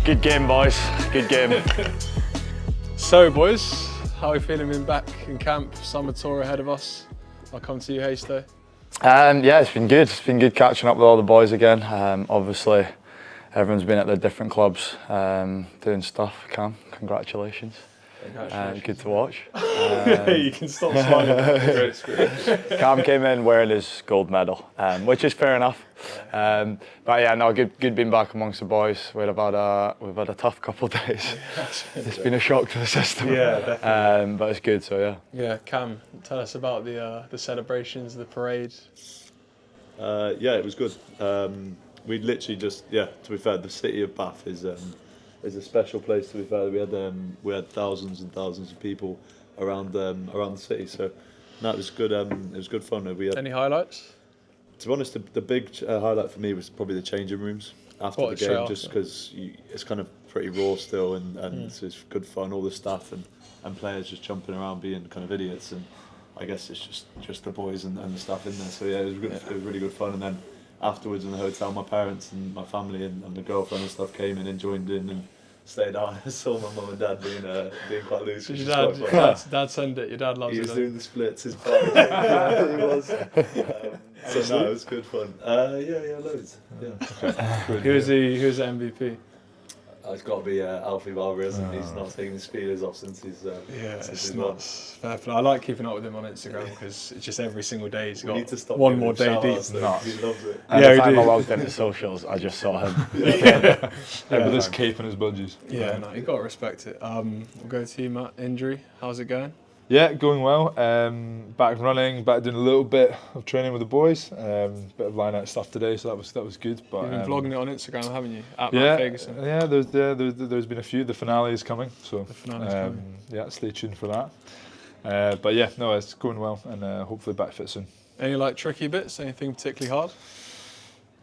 Good game, boys. Good game. So, boys, how are we feeling being back in camp? Summer tour ahead of us. I'll come to you, Hasto. Yeah, it's been good. It's been good catching up with all the boys again. Obviously, everyone's been at their different clubs doing stuff. Cam, congratulations. Good to watch. You can stop smiling. Cam came in wearing his gold medal, which is fair enough. But yeah, no, good being back amongst the boys. We've had a tough couple of days. It's been a shock to the system. Yeah, definitely. But it's good. So yeah. Yeah, Cam, tell us about the celebrations, the parade. Yeah, it was good. We literally just, to be fair, the city of Bath is a special place. To be fair, we had thousands and thousands of people around the city. So no, it was good. It was good fun. We had, Any highlights? to be honest, the big highlight for me was probably the changing rooms after the game, just because it's kind of pretty raw still, and it's good fun. All the staff and players just jumping around being kind of idiots, and I guess it's just the boys and the staff in there. So yeah, it was good. It was really good fun. And then afterwards in the hotel, my parents and my family and the girlfriend and stuff came in and joined in and stayed out. I saw my mum and dad being quite loose. Did your dad send it? Your dad loves it. He was doing the splits. His part. He was. So no, it was good fun. Yeah, loads. Yeah. Who was the MVP? It's got to be Alfie Barber, isn't he? He's not taking his feelers off since he's It's nuts. Fair play. I like keeping up with him on Instagram because it's just every single day he's got need to stop one more day deep. He loves it. Every time I logged into socials, I just saw him. With his cape and his budgies. Yeah, no, you got to respect it. We'll go to you, Matt. Injury, how's it going? Yeah, going well. Back running, back doing a little bit of training with the boys. Bit of line-out stuff today, so that was good. But You've been vlogging it on Instagram, haven't you? At yeah, Matt Fagerson. Yeah. There's been a few. The finale is coming, so The finale's coming. yeah, stay tuned for that. But yeah, no, it's going well, and hopefully back fit soon. Any tricky bits? Anything particularly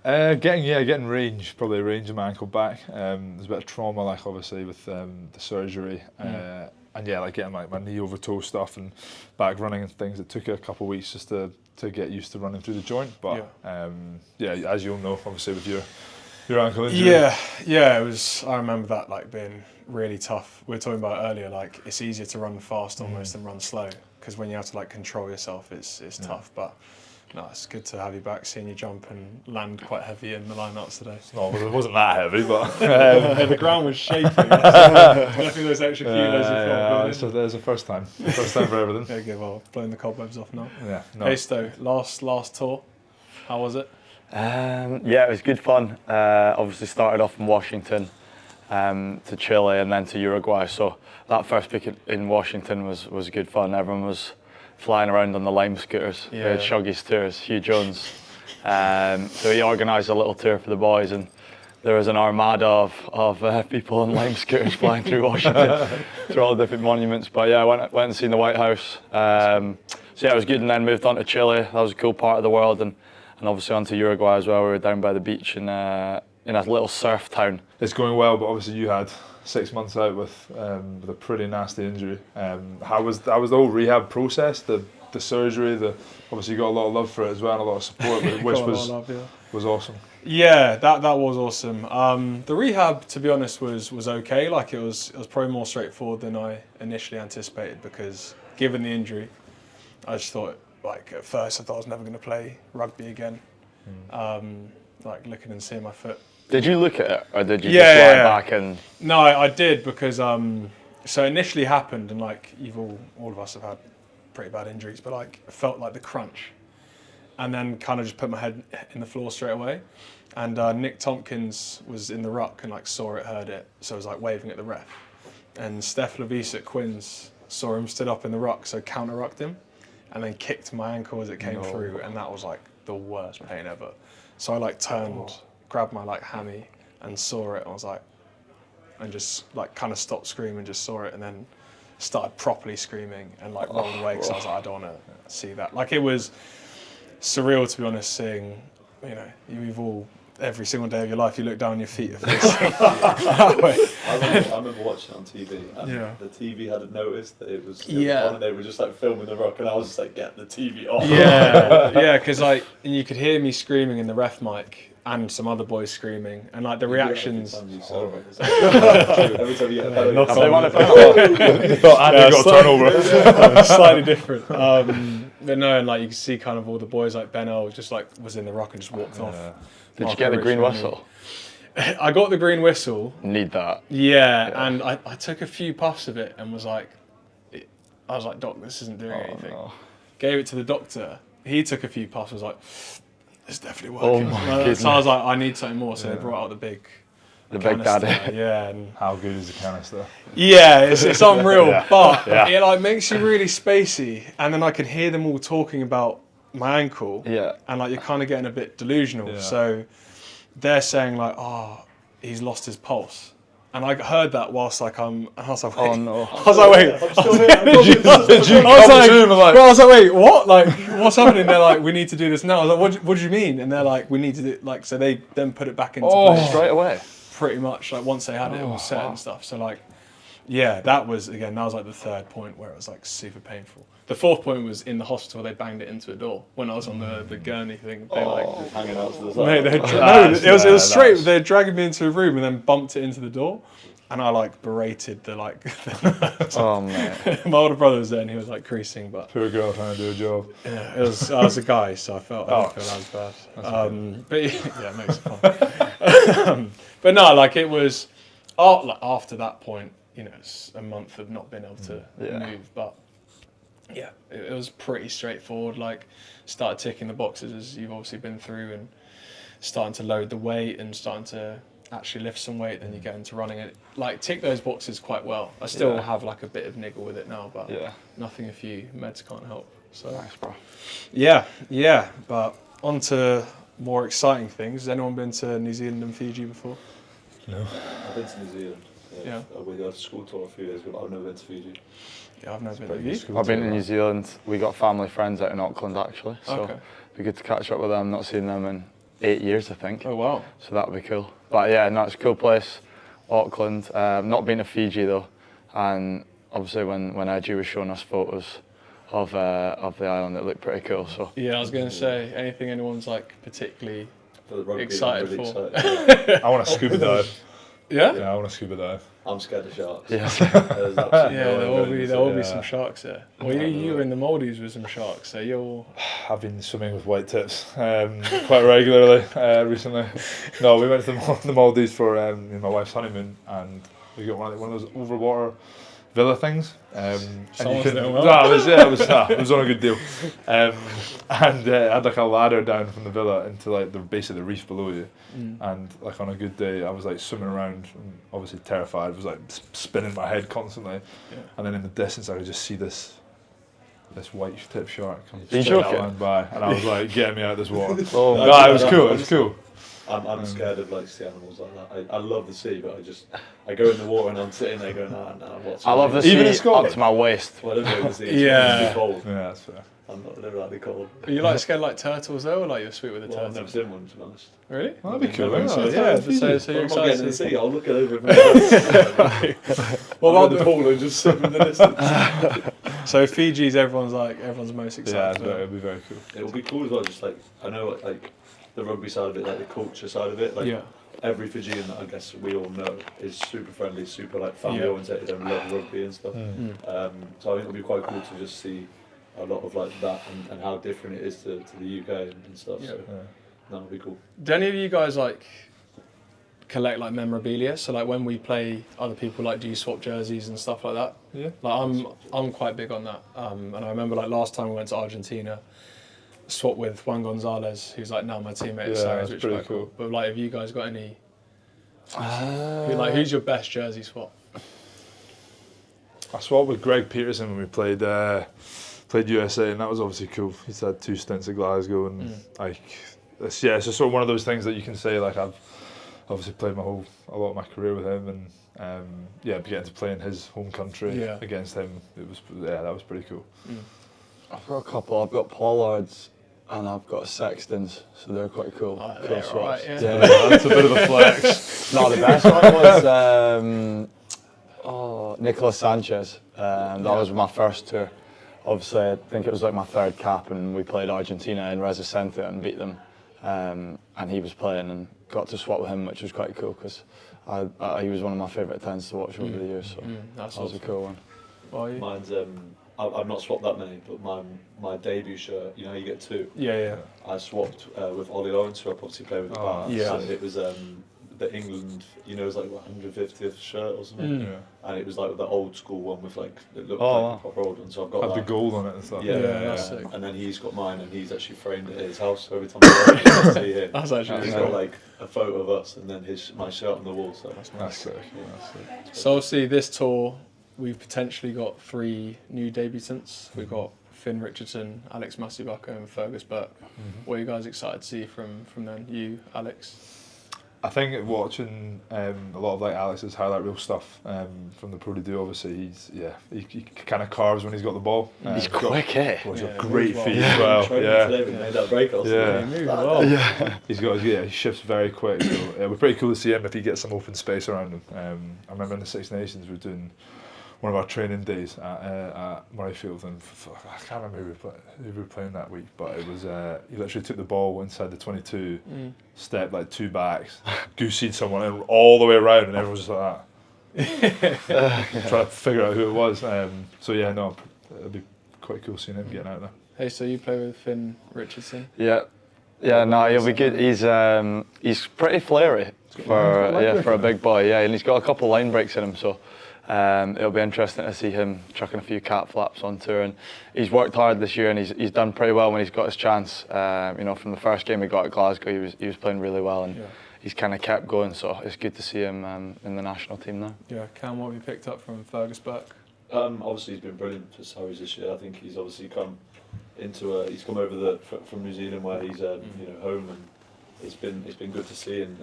hard? Getting range, probably range of my ankle back. There's a bit of trauma, obviously with the surgery. And yeah, getting my knee over toe stuff and back running and things. It took a couple of weeks just to get used to running through the joint. But as you'll know, obviously with your ankle injury. Yeah, it was. I remember that being really tough. We were talking about earlier, it's easier to run fast almost than run slow, because when you have to control yourself, it's tough. But no, it's good to have you back, seeing you jump and land quite heavy in the line-outs today. No, it wasn't that heavy, but the ground was shaking. Definitely those extra kilos. So there's a first time for everything. Okay, well, blowing the cobwebs off now. Yeah. No. Hasto, last tour, how was it? Yeah, it was good fun. Obviously started off in Washington to Chile and then to Uruguay. So that first week in Washington was good fun. Everyone was flying around on the Lime scooters. We had Shuggy's tours, Hugh Jones. So he organised a little tour for the boys, and there was an armada of people on Lime scooters flying through Washington, through all the different monuments. But yeah, I went and seen the White House. So yeah, it was good, and then moved on to Chile. That was a cool part of the world, and obviously on to Uruguay as well. We were down by the beach in a little surf town. It's going well, but obviously you had 6 months out with a pretty nasty injury. How was the whole rehab process? The surgery. Obviously you got a lot of love for it as well, and a lot of support, which was awesome. Yeah, that was awesome. The rehab, to be honest, was okay. It was probably more straightforward than I initially anticipated, because given the injury, I just thought at first I thought I was never going to play rugby again. Looking and seeing my foot. Did you look at it, or did you just lie back and? No, I did, because so initially happened, and all of us have had pretty bad injuries, but I felt the crunch, and then kind of just put my head in the floor straight away. And Nick Tompkins was in the ruck and saw it, heard it, so I was waving at the ref. And Steph Levis at Quins saw him, stood up in the ruck, so counter rucked him, and then kicked my ankle as it came through, and that was the worst pain ever. So I turned, grabbed my hammy and saw it, and I was and just kind of stopped screaming, just saw it, and then started properly screaming and rolled away, because I was I don't want to see that. It was surreal, to be honest, seeing, we've all every single day of your life you look down on your feet. That way. I remember watching it on TV, and Yeah. the TV hadn't noticed that it was Yeah. on, and they were just like filming the rock, and I was just like, get the TV off. Yeah, because like you could hear me screaming in the ref mic and some other boys screaming, and like the reactions. Every time you get a penalty. Have they won a penalty? Got a turnover. Slightly different. But no, and like you can see kind of all the boys like Ben just like was in the rock and just walked off. Did you get the green whistle? I got the green whistle. Need that. Yeah, and I took a few puffs of it and was like, Doc, this isn't doing anything. No. Gave it to the doctor. He took a few puffs. Was like, it's definitely Oh working. my So goodness. I was like, I need something more. So they brought out the big Big canister. daddy. Yeah. And How good is the canister? yeah, it's unreal, Yeah. but Yeah. it like makes you really spacey, and then I could hear them all talking about my ankle, Yeah. and like you're kind of getting a bit delusional. Yeah. So they're saying like, oh, he's lost his pulse, and I heard that whilst like I was like, wait. Oh no. I was like, wait. I'm still here. I was like, wait, what? Like, what's happening? They're like, we need to do this now. I was like, what do you mean? And they're like, we need to do like, so they then put it back into place. Straight away. Pretty much like once they had it all set wow. and stuff. So like, yeah, that was like the third point where it was like super painful. The fourth point was in the hospital. They banged it into a door when I was on the gurney thing. They Just hanging out to the mate, side. it was straight. They dragged me into a room and then bumped it into the door, and I like berated the like. Oh man. My older brother was there and he was like creasing, but Poor girl trying to do a job. yeah, I was a guy, so I didn't feel as bad. But yeah, it makes it fun. But no, like it was, like after that point, you know, it's a month of not being able to move. But yeah, it was pretty straightforward. Like, started ticking the boxes as you've obviously been through, and starting to load the weight and starting to actually lift some weight. Then you get into running it. Like, tick those boxes quite well. I still have like a bit of niggle with it now, but nothing a few meds can't help. So Thanks, bro. yeah. But on to more exciting things. Has anyone been to New Zealand and Fiji before? I've been to New Zealand. Yeah. We got a school tour a few years ago, but I've never been to Fiji. Yeah, I've never been. Have you? I've been to New Zealand. We got family friends out in Auckland actually, so Okay. it'd be good to catch up with them. Not seen them in 8 years, I think. Oh wow. So that'd be cool. But yeah, no, it's a cool place, Auckland. Not been to Fiji though, and obviously when Edgy was showing us photos of the island, it looked pretty cool. So Yeah, I was going to say, anything anyone's like particularly For the rugby, excited I'm really for. excited. I want to scuba dive. Yeah? Yeah, I want to scuba dive. I'm scared of sharks. yeah, There's absolutely Yeah, no there way will I'm be going there will to be yeah. some sharks there. Well, you were in the Maldives with some sharks, so you're. I've been swimming with white tips quite regularly recently. No, we went to the Maldives for my wife's honeymoon, and we got one of those overwater villa things. Someone's doing well. No, it was on a good deal. And I had like a ladder down from the villa into like the base of the reef below you. And like on a good day, I was like swimming around, and obviously terrified. I was like spinning my head constantly, and then in the distance I could just see this white tip shark come you straight joking? outlined by, and I was like, "Get me out of this water!" Oh, No, it was cool. It was cool. I'm scared of like sea animals like that. I love the sea, but I go in the water and I'm sitting there going, nah, what's I love the Even in sea Scotland? up to my waist. Well, I don't go in the sea. Yeah. It's too cold. Yeah, that's fair. I'm not never like the cold. Are you like scared like turtles though, or like you're sweet with the Well, I've never turtles? seen one, to be honest. Really? Well, that'd be cool. Oh, Let's see a yeah, turtle so- Fiji. so Well, you're I'm not getting in the excited. sea. I'll look it over from the Well, I'll about go the the pool and just sit in the distance. So Fiji's everyone's most Yeah, excited. it'd be very cool. It will be cool as well. Just like I know, like the rugby side of it, like the culture side of it. Like Yeah. every Fijian that I guess we all know is super friendly, super like family oriented, and love rugby and stuff. So I think it'll be quite cool to just see a lot of like that and how different it is to the UK and stuff. So that'll be cool. Do any of you guys like collect like memorabilia? So like when we play other people, like do you swap jerseys and stuff like that? Yeah. Like I'm quite big on that. And I remember like last time we went to Argentina, swapped with Juan Gonzalez, who's like now my teammate at Yeah, Sarries, that's which is pretty quite cool. cool. But like, have you guys got any? Who's your best jersey swap? I swapped with Greg Peterson when we played USA, and that was obviously cool. He's had 2 stints at Glasgow, and like, it's just sort of one of those things that you can say like I've obviously played a lot of my career with him, and getting to play in his home country against him, that was pretty cool. I've got a couple. I've got Pollard's and I've got a Sextons, so they're quite cool. Cool swaps. Right, yeah. That's a bit of a flex. No, the best one was Nicolas Sanchez. That was my first tour. Obviously, I think it was like my third cap, and we played Argentina in Resistente and beat them. And he was playing, and got to swap with him, which was quite cool because he was one of my favourite 10s to watch over the years. So that was a cool one. Well, Mine's I've not swapped that many, but my debut shirt, you know, you get two. Yeah. I swapped with Ollie Lawrence, who I obviously played with the band. Yeah. So it was the England, you know, it was like 150th shirt or something. And it was like the old school one with like, it looked like a proper old one. So I've got Had that. the gold on it and stuff. Yeah. That's sick. And then he's got mine, and he's actually framed it at his house. So every time I see him, That's actually he's cool. got like a photo of us, and then my shirt on the wall. So That's sick. So obviously this tour, we've potentially got 3 new debutants. We've got Finn Richardson, Alex Masibaka and Fergus Burke. What are you guys excited to see from them? You, Alex? I think watching a lot of like Alex's highlight reel stuff from the Pro D obviously he kind of carves when he's got the ball. He's quick, eh? He's got Yeah, great moves feet well. as well. Today we made that break also. Yeah. He moves well. He's got he shifts very quick. So we're pretty cool to see him if he gets some open space around him. I remember in the Six Nations we were doing one of our training days at Murrayfield, and I can't remember who we were playing that week, but it was he literally took the ball inside the 22, stepped like 2 backs, gooseyed someone and all the way around, and everyone was just like that, trying to figure out who it was. So yeah, no, it'd be quite cool seeing him getting out there. Hey, so you play with Finn Richardson? Yeah, no, he'll be good. He's pretty flary for a big boy. Yeah, and he's got a couple line breaks in him, so it'll be interesting to see him chucking a few cat flaps on tour. And he's worked hard this year, and he's done pretty well when he's got his chance. You know, from the first game we got at Glasgow, he was playing really well, and he's kind of kept going. So it's good to see him in the national team now. Yeah, Cam, what have you picked up from Fergus Burke? Obviously he's been brilliant for Surrey's this year. I think he's obviously come into he's come over from New Zealand where he's you know, home, and it's been good to see, and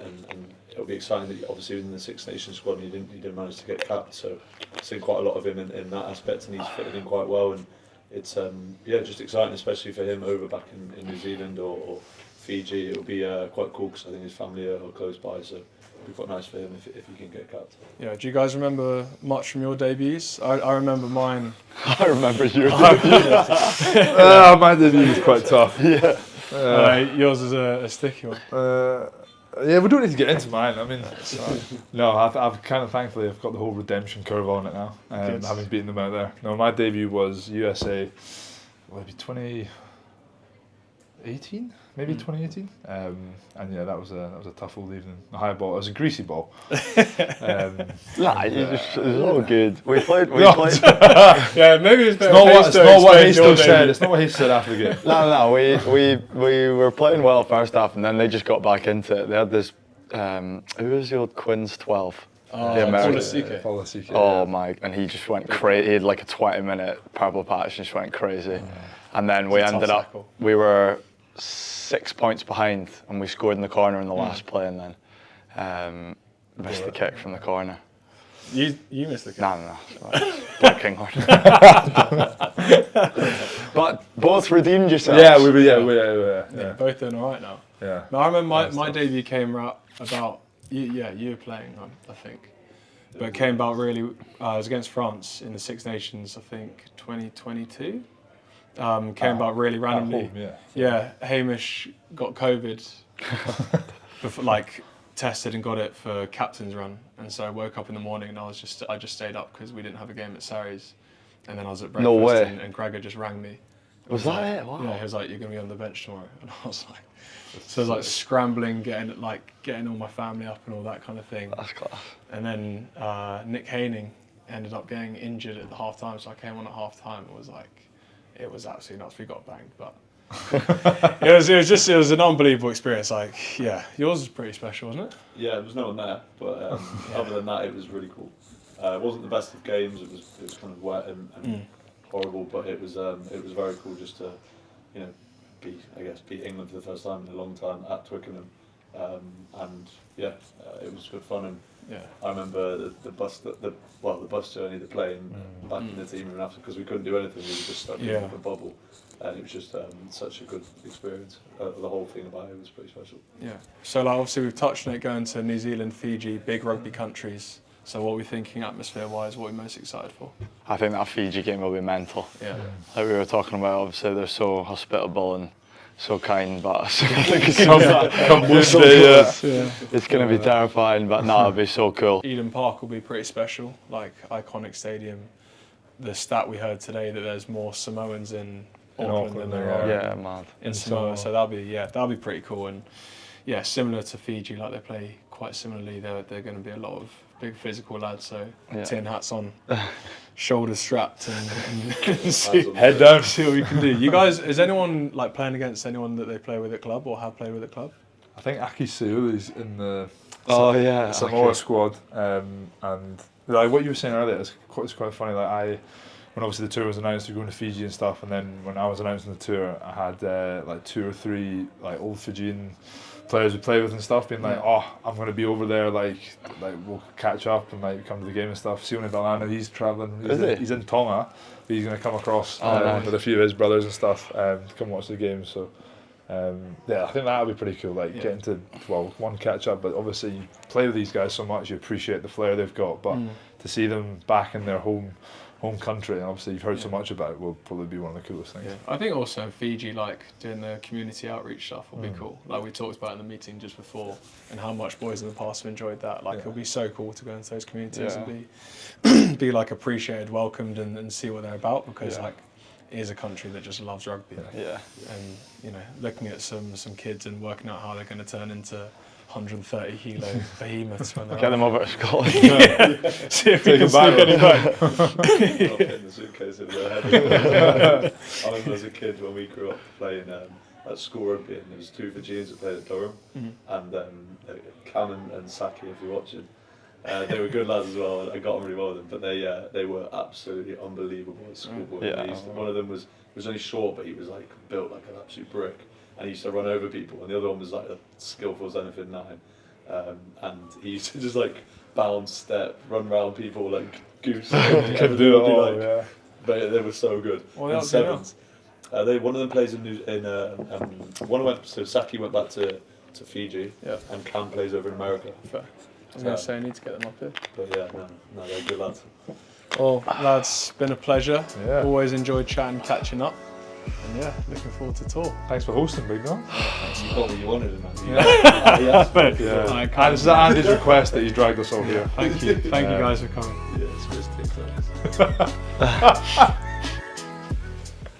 it'll be exciting that obviously he was in the Six Nations squad and he didn't manage to get capped, so I've seen quite a lot of him in that aspect, and he's fitted in quite well, and it's just exciting, especially for him over back in New Zealand or Fiji. It'll be quite cool because I think his family are close by, so it'll be quite nice for him if he can get capped. Yeah, do you guys remember much from your debuts? I remember mine. I remember your My debut was quite tough. Yours is a sticky one. Yeah, we don't need to get into mine. I mean, no, I've kind of thankfully I've got the whole redemption curve on it now, having beaten them out there. No, my debut was USA, maybe 2018, maybe 2018, and yeah, that was a tough old evening. A high ball, it was a greasy ball. Nah, it was all good. We played. Yeah, maybe it's better. It's not what Hastings said. It's not what he said after the game. No, we were playing well first half, and then they just got back into it. They had this. Who was the old Quinn's 12? The American. Polasike. Oh my! And he just went crazy. He had like a 20-minute purple patch, and just went crazy. And then we ended up. We were 6 points behind, and we scored in the corner in the last play, and then missed the kick from the corner. You missed the kick. No. Black Kinghorn. But both redeemed yourselves. Yeah, we were. Yeah. Both doing all right now. Yeah. No, I remember my debut came out about you were playing, I think, but it came about really. It was against France in the Six Nations, I think 2022. Came about really randomly. Home, Yeah, Hamish got COVID, tested and got it for captain's run, and so I woke up in the morning and I just stayed up because we didn't have a game at Sarries, and then I was at breakfast. No way. And Gregor just rang me. Was that it? Wow. Yeah, he was like, "You're gonna be on the bench tomorrow," and I was like, so I was like scrambling, getting all my family up and all that kind of thing. That's class. And then Nick Haining ended up getting injured at the half time, so I came on at half time. It was absolutely nuts. We got banged, but it was an unbelievable experience. Like, yeah, yours was pretty special, wasn't it? Yeah, there was no one there, but other than that, it was really cool. It wasn't the best of games. It was kind of wet and horrible, but it was very cool just to, you know, beat England for the first time in a long time at Twickenham, and yeah, it was good fun. And yeah, I remember the bus journey, the plane back in the team room after, because we couldn't do anything. We were just stuck in a bubble. and it was just such a good experience. The whole thing about it was pretty special. Yeah. So like obviously we've touched on it, going to New Zealand, Fiji, big rugby countries. So what are we thinking atmosphere-wise? What are we most excited for? I think that Fiji game will be mental. Yeah. Like we were talking about, obviously they're so hospitable and so kind, but I think it's it's going to be terrifying, but no, it'll be so cool. Eden Park will be pretty special, like iconic stadium. The stat we heard today that there's more Samoans in Auckland than there are mad. in Samoa, so that'll be pretty cool. And yeah, similar to Fiji, like they play quite similarly. They're going to be a lot of big physical lads, so tin hats on, shoulders strapped, and see, head down, see what we can do. You guys, is anyone like playing against anyone that they play with at club or have played with at club? I think Aki Seuli's in the Samoa Samoa squad, and like what you were saying earlier, it's quite funny. Like when obviously the tour was announced, we were going to Fiji and stuff, and then when I was announcing the tour, I had like 2 or 3 like old Fijian players we play with and stuff being like, oh, I'm going to be over there, like we'll catch up and like come to the game and stuff. Sione Delano, he's travelling, he's in Tonga, but he's going to come across with a few of his brothers and stuff to come watch the game. So yeah, I think that would be pretty cool, like getting to, well, one catch up, but obviously you play with these guys so much, you appreciate the flair they've got, but to see them back in their home country, and obviously you've heard so much about it, will probably be one of the coolest things. Yeah. I think also Fiji, like doing the community outreach stuff will be cool. Like we talked about in the meeting just before, and how much boys in the past have enjoyed that. Like it'll be so cool to go into those communities and be like appreciated, welcomed, and see what they're about, because like it is a country that just loves rugby. And you know, looking at some kids and working out how they're going to turn into 130 kilo behemoths when they're Get them over to Scotland. See if we can sneak any back. Not in the suitcase in their head. I remember as a kid when we grew up playing at school rugby, and there was 2 Fijians that played at Durham, and Cam and Saki, if you're watching, they were good lads as well, and I got on really well with them, but they were absolutely unbelievable at schoolboy. One of them was only short, but he was like built like an absolute brick. And he used to run over people, and the other one was like skillful as anything 9, and he used to just like bounce, step, run around people like goose. Could do it all, But they were so good. Well, and 7s. One of them plays one went. So Saki went back to Fiji, and Cam plays over in America. Fair. I was going to say I need to get them up here. But yeah, no, they're good lads. Well, lads, it's been a pleasure. Yeah. Always enjoyed chatting, catching up. And yeah, looking forward to tour. Thanks for hosting, Big Dog. You got what you wanted, man. And this is Andy's request that you dragged us all here. Thank you. Thank you guys for coming. Yeah, it's just TikTok.